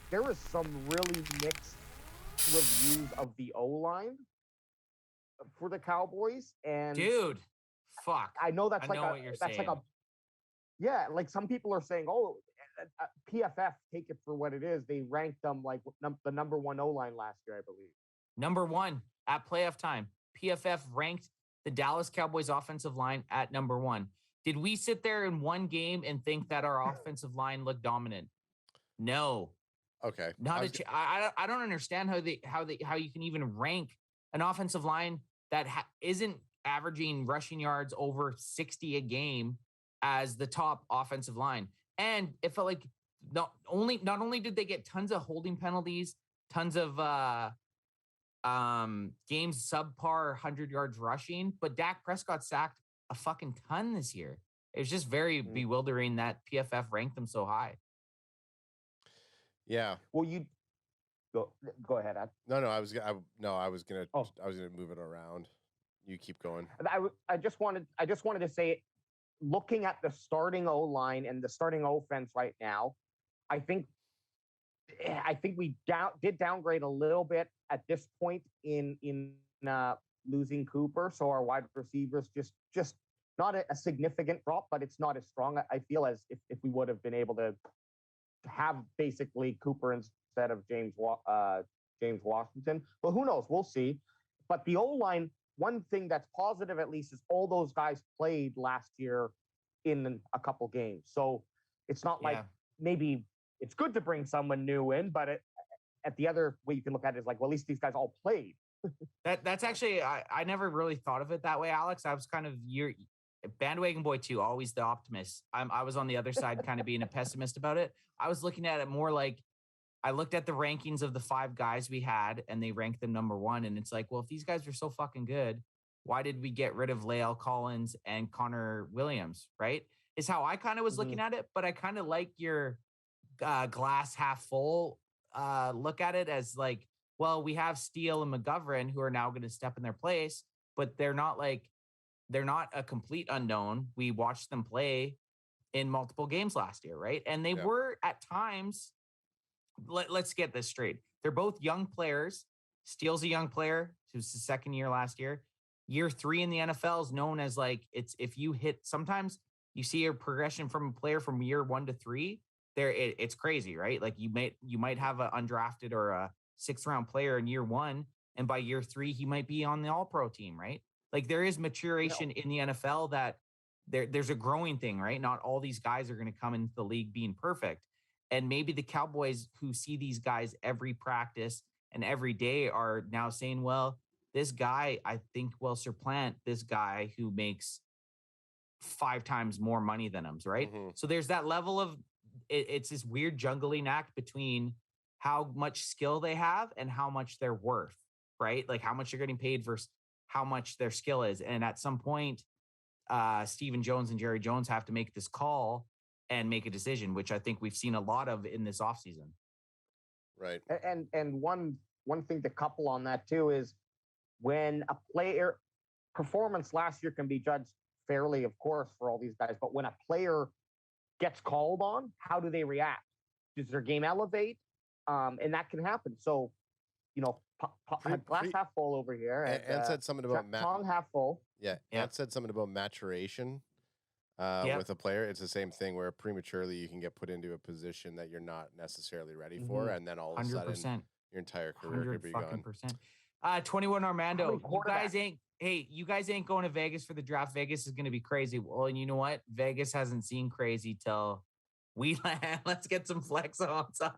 there was some really mixed reviews of the O-line for the Cowboys, and dude, fuck. I know I know what you're saying. Yeah, like some people are saying, oh, PFF, take it for what it is. They ranked them like the number one O-line last year, I believe. Number one at playoff time. PFF ranked the Dallas Cowboys offensive line at number one. Did we sit there in one game and think that our offensive line looked dominant? No. Okay. I don't understand how you can even rank an offensive line that isn't averaging rushing yards over 60 a game as the top offensive line. And it felt like not only did they get tons of holding penalties, tons of games subpar 100 yards rushing, but Dak Prescott sacked a fucking ton this year. It was just very bewildering that PFF ranked them so high. Yeah. Well, you go ahead, Ed. No, I was gonna move it around. You keep going. I just wanted to say, looking at the starting O-line and the starting offense right now, I think we did downgrade a little bit at this point in losing Cooper. So our wide receivers just not a significant drop, but it's not as strong, I feel, as if we would have been able to have basically Cooper instead of James Washington. But who knows? We'll see. But the O-line, one thing that's positive at least is all those guys played last year in a couple games. So it's not like maybe it's good to bring someone new in, but at the other way you can look at it is like, well, at least these guys all played. That's actually, I never really thought of it that way, Alex. I was kind of your bandwagon boy too, always the optimist. I was on the other side, kind of being a pessimist about it. I was looking at it more like I looked at the rankings of the 5 guys we had and they ranked them number one. And it's like, well, if these guys are so fucking good, why did we get rid of Lael Collins and Connor Williams? Right? Is how I kind of was looking at it, but I kind of like your glass half full look at it as like, well, we have Steele and McGovern who are now going to step in their place, but they're not a complete unknown. We watched them play in multiple games last year, right? And they were at times, let's get this straight. They're both young players. Steele's a young player who's the second year last year. Year 3 in the NFL is known as like, it's if you hit, sometimes you see a progression from a player from year 1 to 3 there. It's crazy, right? Like you might have an undrafted or a 6th round player in year 1. And by year 3, he might be on the all pro team, right? Like there is maturation in the NFL that there's a growing thing, right? Not all these guys are going to come into the league being perfect. And maybe the Cowboys who see these guys every practice and every day are now saying, well, this guy, I think will supplant this guy who makes 5 times more money than him, right? Mm-hmm. So there's that level of, it's this weird jungling act between how much skill they have and how much they're worth, right? Like how much you're getting paid versus how much their skill is. And at some point, Stephen Jones and Jerry Jones have to make this call and make a decision, which I think we've seen a lot of in this offseason. Right. And one thing to couple on that too is when a player performance last year can be judged fairly, of course, for all these guys, but when a player gets called on, how do they react? Does their game elevate? And that can happen. So, glass half full over here. And said something about Tom half full. Yeah. And said something about maturation with a player. It's the same thing where prematurely you can get put into a position that you're not necessarily ready for, and then all of a sudden your entire career could be gone. 21 Armando, you guys ain't going to Vegas for the draft. Vegas is going to be crazy. Well, and you know what? Vegas hasn't seen crazy till we land. Let's get some flex odds on.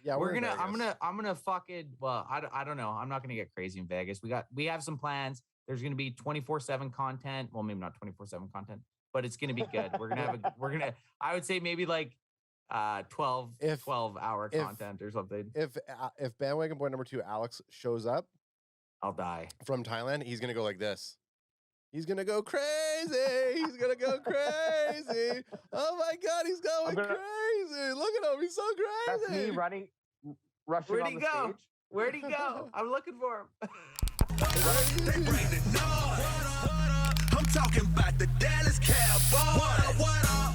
Yeah, I'm gonna fucking, well, I don't know. I'm not gonna get crazy in Vegas. We have some plans. There's gonna be 24/7 content. Well, maybe not 24/7 content, but it's gonna be good. I would say maybe like 12-hour content or something. If bandwagon boy number 2 Alex shows up, I'll die from Thailand. He's gonna go like this. He's gonna go crazy. He's gonna go crazy. Oh my God, he's going crazy. Look at him. He's so crazy. That's me rushing Where'd on he the go? stage. Where'd he go? I'm looking for him. They bring the noise. I'm talking about the Dallas Cowboys. What up?